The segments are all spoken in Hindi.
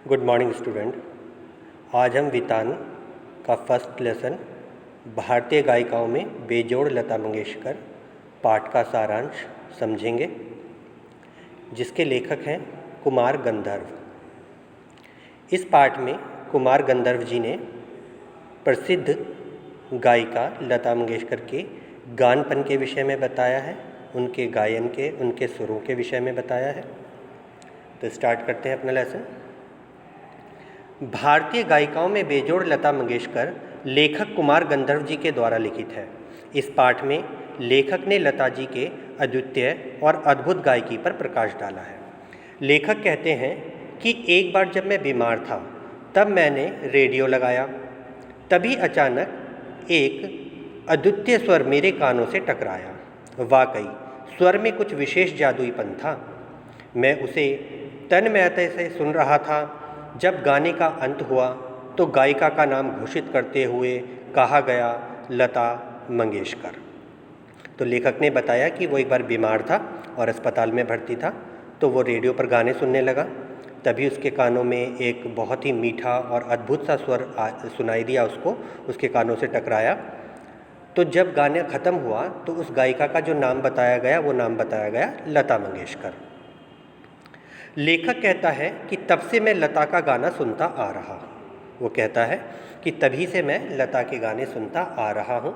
Good morning student. आज हम वितान का फर्स्ट लेसन भारतीय गायिकाओं में बेजोड़ लता मंगेशकर पाठ का सारांश समझेंगे, जिसके लेखक हैं कुमार गंधर्व। इस पाठ में कुमार गंधर्व जी ने प्रसिद्ध गायिका लता मंगेशकर के गानपन के विषय में बताया है, उनके गायन के, उनके सुरों के विषय में बताया है। तो स्टार्ट करते हैं अपना लेसन। भारतीय गायिकाओं में बेजोड़ लता मंगेशकर लेखक कुमार गंधर्व जी के द्वारा लिखित है। इस पाठ में लेखक ने लता जी के अद्वितीय और अद्भुत गायकी पर प्रकाश डाला है। लेखक कहते हैं कि एक बार जब मैं बीमार था तब मैंने रेडियो लगाया, तभी अचानक एक अद्वितीय स्वर मेरे कानों से टकराया। वाकई स्वर में कुछ विशेष जादुईपन था। मैं उसे तन्मयता से सुन रहा था। जब गाने का अंत हुआ तो गायिका का नाम घोषित करते हुए कहा गया, लता मंगेशकर। तो लेखक ने बताया कि वो एक बार बीमार था और अस्पताल में भर्ती था, तो वो रेडियो पर गाने सुनने लगा। तभी उसके कानों में एक बहुत ही मीठा और अद्भुत सा स्वर सुनाई दिया उसको, उसके कानों से टकराया। तो जब गाना ख़त्म हुआ तो उस गायिका का जो नाम बताया गया वो नाम बताया गया लता मंगेशकर। लेखक कहता है कि तब से मैं लता का गाना सुनता आ रहा। वो कहता है कि तभी से मैं लता के गाने सुनता आ रहा हूँ।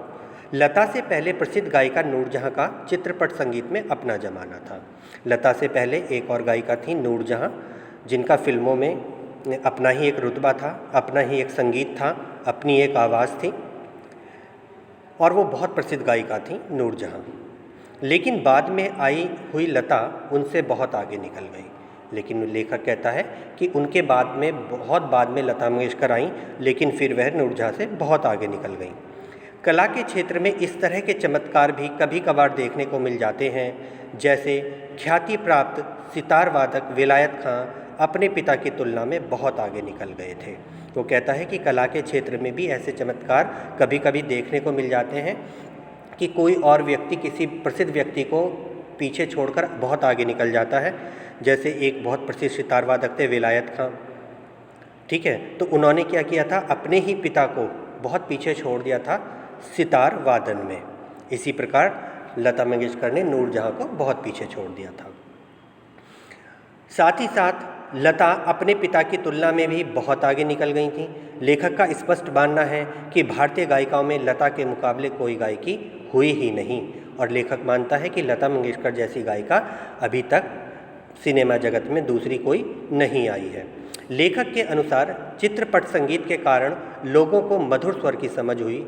लता से पहले प्रसिद्ध गायिका नूरजहाँ का चित्रपट संगीत में अपना जमाना था। लता से पहले एक और गायिका थी नूरजहाँ, जिनका फिल्मों में अपना ही एक रुतबा था, अपना ही एक संगीत था, अपनी एक आवाज़ थी और वो बहुत प्रसिद्ध गायिका थी नूरजहाँ। लेकिन बाद में आई हुई लता उनसे बहुत आगे निकल गई। लेकिन लेखक कहता है कि उनके बहुत बाद में लता मंगेशकर आईं, लेकिन फिर वह नूरजहाँ से बहुत आगे निकल गईं। कला के क्षेत्र में इस तरह के चमत्कार भी कभी कभार देखने को मिल जाते हैं। जैसे ख्याति प्राप्त सितार वादक विलायत खां अपने पिता की तुलना में बहुत आगे निकल गए थे। वो कहता है कि कला के क्षेत्र में भी ऐसे चमत्कार कभी कभी देखने को मिल जाते हैं कि कोई और व्यक्ति किसी प्रसिद्ध व्यक्ति को पीछे छोड़कर बहुत आगे निकल जाता है। जैसे एक बहुत प्रसिद्ध सितार वादक थे विलायत खां, ठीक है, तो उन्होंने क्या किया था, अपने ही पिता को बहुत पीछे छोड़ दिया था सितार वादन में। इसी प्रकार लता मंगेशकर ने नूरजहाँ को बहुत पीछे छोड़ दिया था। साथ ही साथ लता अपने पिता की तुलना में भी बहुत आगे निकल गई थी। लेखक का स्पष्ट मानना है कि भारतीय गायिकाओं में लता के मुकाबले कोई गायकी हुई ही नहीं, और लेखक मानता है कि लता मंगेशकर जैसी गायिका अभी तक सिनेमा जगत में दूसरी कोई नहीं आई है। लेखक के अनुसार चित्रपट संगीत के कारण लोगों को मधुर स्वर की समझ हुई,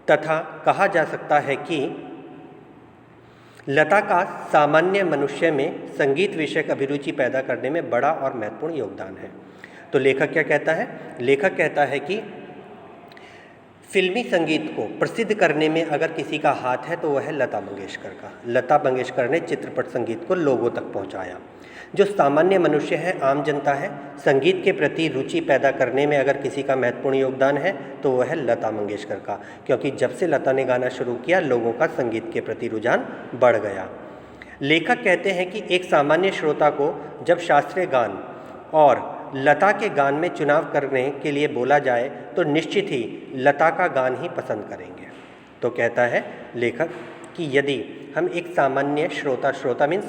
तथा कहा जा सकता है कि लता का सामान्य मनुष्य में संगीत विषयक अभिरुचि पैदा करने में बड़ा और महत्वपूर्ण योगदान है। तो लेखक क्या कहता है? लेखक कहता है कि फिल्मी संगीत को प्रसिद्ध करने में अगर किसी का हाथ है तो वह है लता मंगेशकर का। लता मंगेशकर ने चित्रपट संगीत को लोगों तक पहुंचाया। जो सामान्य मनुष्य है, आम जनता है, संगीत के प्रति रुचि पैदा करने में अगर किसी का महत्वपूर्ण योगदान है तो वह है लता मंगेशकर का, क्योंकि जब से लता ने गाना शुरू किया लोगों का संगीत के प्रति रुझान बढ़ गया। लेखक कहते हैं कि एक सामान्य श्रोता को जब शास्त्रीय गान और लता के गान में चुनाव करने के लिए बोला जाए तो निश्चित ही लता का गान ही पसंद करेंगे। तो कहता है लेखक कि यदि हम एक सामान्य श्रोता मीन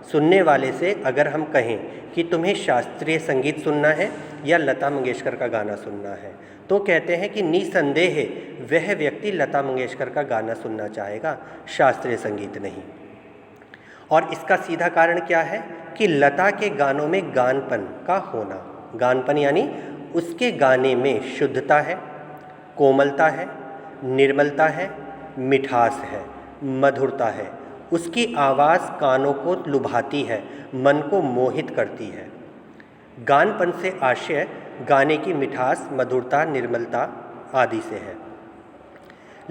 सुनने वाले से अगर हम कहें कि तुम्हें शास्त्रीय संगीत सुनना है या लता मंगेशकर का गाना सुनना है, तो कहते हैं कि निसंदेह वह व्यक्ति लता मंगेशकर का गाना सुनना चाहेगा, शास्त्रीय संगीत नहीं। और इसका सीधा कारण क्या है कि लता के गानों में गानपन का होना। गानपन यानी उसके गाने में शुद्धता है, कोमलता है, निर्मलता है, मिठास है, मधुरता है। उसकी आवाज़ कानों को लुभाती है, मन को मोहित करती है। गानपन से आशय गाने की मिठास, मधुरता, निर्मलता आदि से है।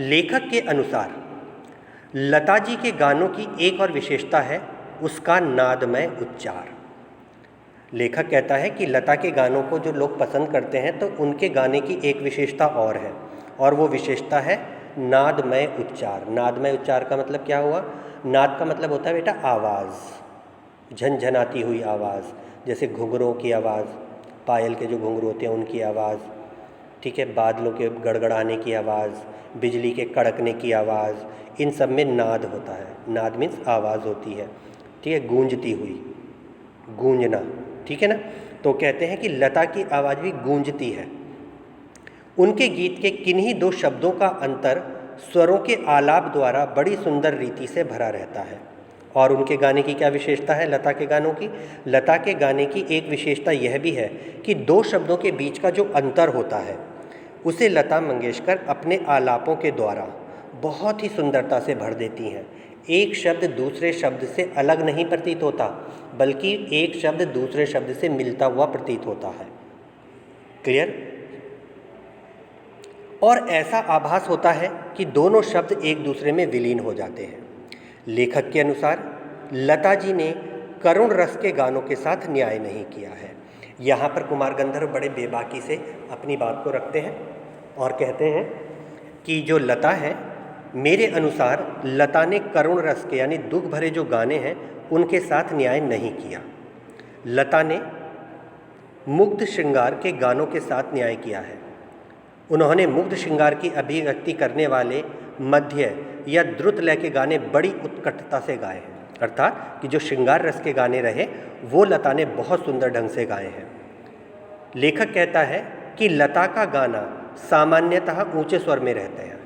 लेखक के अनुसार लता जी के गानों की एक और विशेषता है उसका नादमय उच्चार। लेखक कहता है कि लता के गानों को जो लोग पसंद करते हैं तो उनके गाने की एक विशेषता और है, और वो विशेषता है नादमय उच्चार। नादमय उच्चार का मतलब क्या हुआ? नाद का मतलब होता है बेटा आवाज़, झनझनाती हुई आवाज़, जैसे घुंघरों की आवाज़, पायल के जो घुंघरू होते हैं उनकी आवाज़, ठीक है, बादलों के गड़गड़ाने की आवाज़, बिजली के कड़कने की आवाज़, इन सब में नाद होता है। नाद मीन्स आवाज़ होती है, ठीक है, गूंजती हुई, गूंजना, ठीक है ना। तो कहते हैं कि लता की आवाज़ भी गूंजती है। उनके गीत के किन्हीं दो शब्दों का अंतर स्वरों के आलाप द्वारा बड़ी सुंदर रीति से भरा रहता है। और उनके गाने की क्या विशेषता है लता के गानों की? लता के गाने की एक विशेषता यह भी है कि दो शब्दों के बीच का जो अंतर होता है उसे लता मंगेशकर अपने आलापों के द्वारा बहुत ही सुंदरता से भर देती हैं। एक शब्द दूसरे शब्द से अलग नहीं प्रतीत होता, बल्कि एक शब्द दूसरे शब्द से मिलता हुआ प्रतीत होता है। क्लियर? और ऐसा आभास होता है कि दोनों शब्द एक दूसरे में विलीन हो जाते हैं। लेखक के अनुसार लता जी ने करुण रस के गानों के साथ न्याय नहीं किया है। यहाँ पर कुमार गंधर्व बड़े बेबाकी से अपनी बात को रखते हैं और कहते हैं कि जो लता है, मेरे अनुसार लता ने करुण रस के यानी दुख भरे जो गाने हैं उनके साथ न्याय नहीं किया। लता ने मुग्ध श्रृंगार के गानों के साथ न्याय किया है। उन्होंने मुग्ध श्रृंगार की अभिव्यक्ति करने वाले मध्य या द्रुत लय के गाने बड़ी उत्कटता से गाए हैं, अर्थात कि जो श्रृंगार रस के गाने रहे वो लता ने बहुत सुंदर ढंग से गाए हैं। लेखक कहता है कि लता का गाना सामान्यतः ऊंचे स्वर में रहते हैं।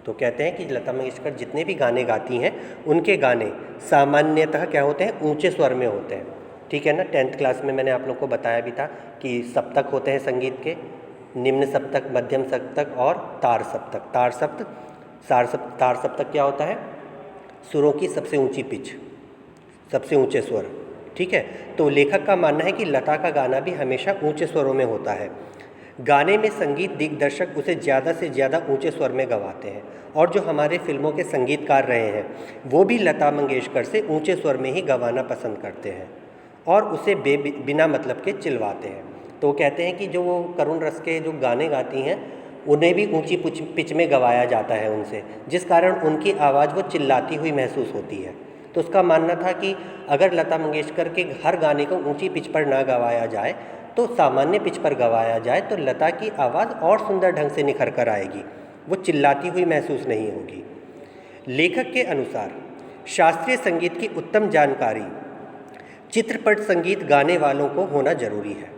तो कहते हैं कि लता मंगेशकर जितने भी गाने गाती हैं उनके गाने सामान्यतः क्या होते हैं? ऊंचे स्वर में होते हैं, ठीक है ना। 10th क्लास में मैंने आप लोग को बताया भी था कि सप्तक होते हैं संगीत के, निम्न सप्तक, मध्यम सप्तक और तार सप्तक। तार सप्तक क्या होता है? सुरों की सबसे ऊंची पिच, सबसे ऊंचे स्वर, ठीक है। तो लेखक का मानना है कि लता का गाना भी हमेशा ऊंचे स्वरों में होता है। गाने में संगीत दिग्दर्शक उसे ज़्यादा से ज़्यादा ऊंचे स्वर में गवाते हैं और जो हमारे फिल्मों के संगीतकार रहे हैं वो भी लता मंगेशकर से ऊंचे स्वर में ही गवाना पसंद करते हैं और उसे बिना मतलब के चिल्वाते हैं। तो कहते हैं कि जो वो करुण रस के जो गाने गाती हैं उन्हें भी ऊंची पिच में गवाया जाता है उनसे, जिस कारण उनकी आवाज़ वो चिल्लाती हुई महसूस होती है। तो उसका मानना था कि अगर लता मंगेशकर के हर गाने को ऊंची पिच पर ना गवाया जाए तो सामान्य पिच पर गवाया जाए तो लता की आवाज़ और सुंदर ढंग से निखर कर आएगी, वो चिल्लाती हुई महसूस नहीं होगी। लेखक के अनुसार शास्त्रीय संगीत की उत्तम जानकारी चित्रपट संगीत गाने वालों को होना जरूरी है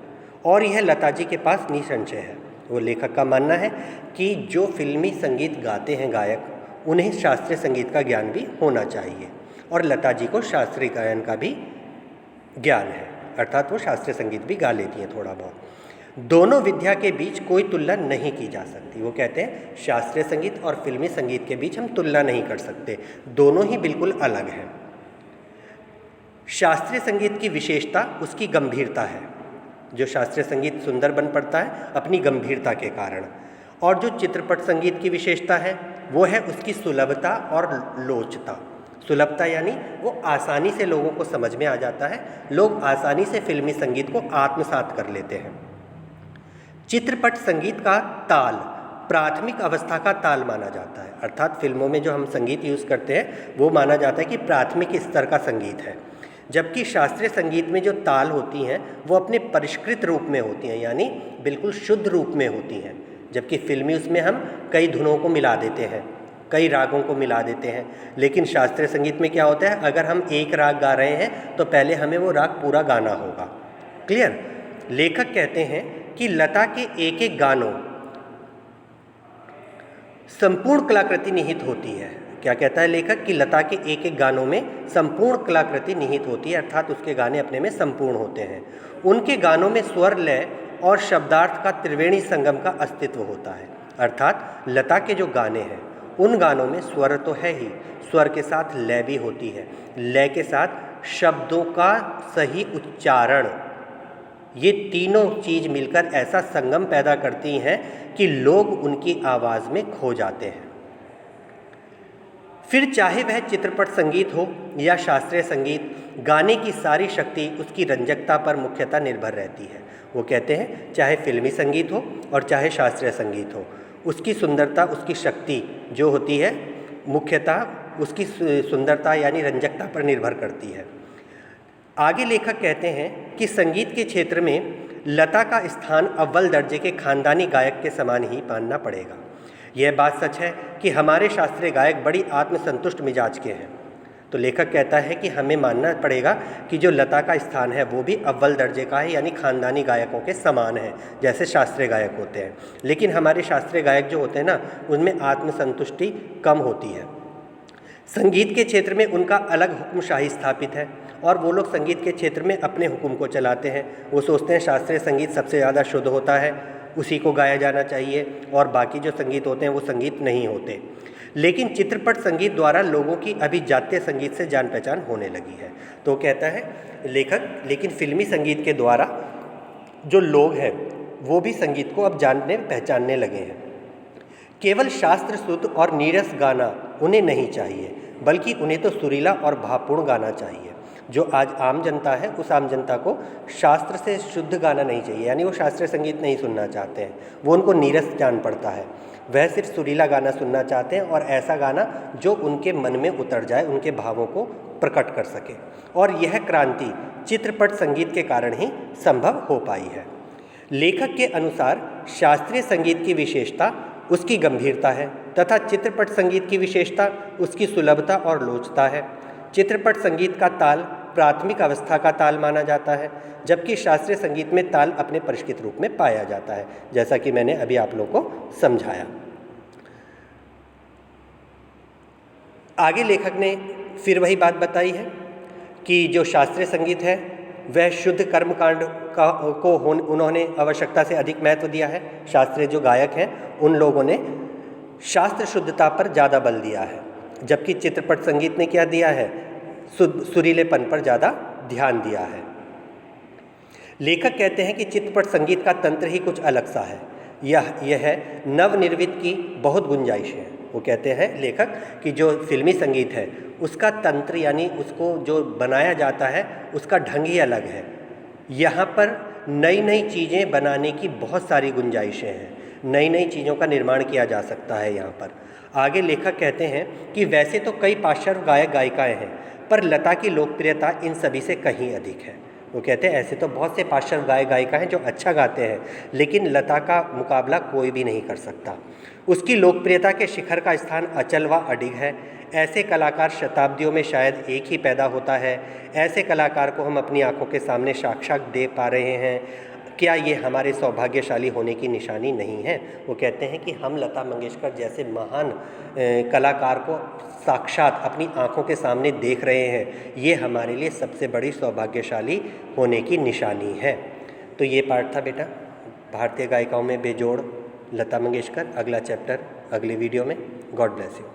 और यह लता जी के पास निसंशय है। वो लेखक का मानना है कि जो फिल्मी संगीत गाते हैं गायक उन्हें शास्त्रीय संगीत का ज्ञान भी होना चाहिए और लता जी को शास्त्रीय गायन का भी ज्ञान है, अर्थात वो शास्त्रीय संगीत भी गा लेती हैं थोड़ा बहुत। दोनों विद्या के बीच कोई तुलना नहीं की जा सकती। वो कहते हैं शास्त्रीय संगीत और फिल्मी संगीत के बीच हम तुलना नहीं कर सकते, दोनों ही बिल्कुल अलग हैं। शास्त्रीय संगीत की विशेषता उसकी गंभीरता है। जो शास्त्रीय संगीत सुंदर बन पड़ता है अपनी गंभीरता के कारण, और जो चित्रपट संगीत की विशेषता है वो है उसकी सुलभता और लोचता। सुलभता यानी वो आसानी से लोगों को समझ में आ जाता है, लोग आसानी से फिल्मी संगीत को आत्मसात कर लेते हैं। चित्रपट संगीत का ताल प्राथमिक अवस्था का ताल माना जाता है, अर्थात फिल्मों में जो हम संगीत यूज़ करते हैं वो माना जाता है कि प्राथमिक स्तर का संगीत है, जबकि शास्त्रीय संगीत में जो ताल होती हैं वो अपने परिष्कृत रूप में होती हैं, यानी बिल्कुल शुद्ध रूप में होती हैं, जबकि फिल्मी उसमें हम कई धुनों को मिला देते हैं, कई रागों को मिला देते हैं। लेकिन शास्त्रीय संगीत में क्या होता है, अगर हम एक राग गा रहे हैं तो पहले हमें वो राग पूरा गाना होगा। क्लियर? लेखक कहते हैं कि लता के एक एक गानों संपूर्ण कलाकृति निहित होती है। क्या कहता है लेखक कि लता के एक एक गानों में संपूर्ण कलाकृति निहित होती है, अर्थात उसके गाने अपने में संपूर्ण होते हैं। उनके गानों में स्वर, लय और शब्दार्थ का त्रिवेणी संगम का अस्तित्व होता है, अर्थात लता के जो गाने हैं उन गानों में स्वर तो है ही, स्वर के साथ लय भी होती है, लय के साथ शब्दों का सही उच्चारण, ये तीनों चीज़ मिलकर ऐसा संगम पैदा करती हैं कि लोग उनकी आवाज़ में खो जाते हैं। फिर चाहे वह चित्रपट संगीत हो या शास्त्रीय संगीत, गाने की सारी शक्ति उसकी रंजकता पर मुख्यतः निर्भर रहती है। वो कहते हैं चाहे फिल्मी संगीत हो और चाहे शास्त्रीय संगीत हो, उसकी सुंदरता, उसकी शक्ति जो होती है मुख्यतः उसकी सुंदरता यानी रंजकता पर निर्भर करती है। आगे लेखक कहते हैं कि संगीत के क्षेत्र में लता का स्थान अव्वल दर्जे के खानदानी गायक के समान ही मानना पड़ेगा। यह बात सच है कि हमारे शास्त्रीय गायक बड़ी आत्मसंतुष्ट मिजाज के हैं। तो लेखक कहता है कि हमें मानना पड़ेगा कि जो लता का स्थान है वो भी अव्वल दर्जे का है, यानी खानदानी गायकों के समान है जैसे शास्त्रीय गायक होते हैं। लेकिन हमारे शास्त्रीय गायक जो होते हैं ना, उनमें आत्मसंतुष्टि कम होती है। संगीत के क्षेत्र में उनका अलग हुक्मशाही स्थापित है और वो लोग संगीत के क्षेत्र में अपने हुक्म को चलाते हैं। वो सोचते हैं शास्त्रीय संगीत सबसे ज़्यादा शुद्ध होता है, उसी को गाया जाना चाहिए, और बाकी जो संगीत होते हैं वो संगीत नहीं होते। लेकिन चित्रपट संगीत द्वारा लोगों की अभी जातीय संगीत से जान पहचान होने लगी है। तो कहता है लेखक, लेकिन फिल्मी संगीत के द्वारा जो लोग हैं वो भी संगीत को अब जानने पहचानने लगे हैं। केवल शास्त्र शुद्ध और नीरस गाना उन्हें नहीं चाहिए, बल्कि उन्हें तो सुरीला और भावपूर्ण गाना चाहिए। जो आज आम जनता है, उस आम जनता को शास्त्र से शुद्ध गाना नहीं चाहिए, यानी वो शास्त्रीय संगीत नहीं सुनना चाहते हैं, वो उनको नीरस जान पड़ता है। वह सिर्फ सुरीला गाना सुनना चाहते हैं और ऐसा गाना जो उनके मन में उतर जाए, उनके भावों को प्रकट कर सके। और यह क्रांति चित्रपट संगीत के कारण ही संभव हो पाई है। लेखक के अनुसार शास्त्रीय संगीत की विशेषता उसकी गंभीरता है तथा चित्रपट संगीत की विशेषता उसकी सुलभता और लोचता है। चित्रपट संगीत का ताल प्राथमिक अवस्था का ताल माना जाता है, जबकि शास्त्रीय संगीत में ताल अपने परिष्कृत रूप में पाया जाता है, जैसा कि मैंने अभी आप लोगों को समझाया। आगे लेखक ने फिर वही बात बताई है कि जो शास्त्रीय संगीत है वह शुद्ध कर्मकांड को उन्होंने आवश्यकता से अधिक महत्व दिया है। शास्त्रीय जो गायक हैं उन लोगों ने शास्त्र शुद्धता पर ज़्यादा बल दिया है, जबकि चित्रपट संगीत ने क्या दिया है, सुरीलेपन पर ज़्यादा ध्यान दिया है। लेखक कहते हैं कि चित्रपट संगीत का तंत्र ही कुछ अलग सा है। यह है नवनिर्मित की बहुत गुंजाइश है। वो कहते हैं लेखक कि जो फिल्मी संगीत है उसका तंत्र, यानी उसको जो बनाया जाता है उसका ढंग ही अलग है। यहाँ पर नई नई चीज़ें बनाने की बहुत सारी गुंजाइशें हैं, नई नई चीज़ों का निर्माण किया जा सकता है यहाँ पर। आगे लेखक कहते हैं कि वैसे तो कई पार्श्व गायक गायिकाएँ हैं, पर लता की लोकप्रियता इन सभी से कहीं अधिक है। वो कहते हैं ऐसे तो बहुत से पार्श्व गायक गायिका हैं जो अच्छा गाते हैं, लेकिन लता का मुकाबला कोई भी नहीं कर सकता। उसकी लोकप्रियता के शिखर का स्थान अचल व अडिग है। ऐसे कलाकार शताब्दियों में शायद एक ही पैदा होता है। ऐसे कलाकार को हम अपनी आंखों के सामने साक्षात देख पा रहे हैं। क्या ये हमारे सौभाग्यशाली होने की निशानी नहीं है? वो कहते हैं कि हम लता मंगेशकर जैसे महान कलाकार को साक्षात अपनी आंखों के सामने देख रहे हैं, ये हमारे लिए सबसे बड़ी सौभाग्यशाली होने की निशानी है। तो ये पार्ट था बेटा भारतीय गायिकाओं में बेजोड़ लता मंगेशकर। अगला चैप्टर अगले वीडियो में। God bless you.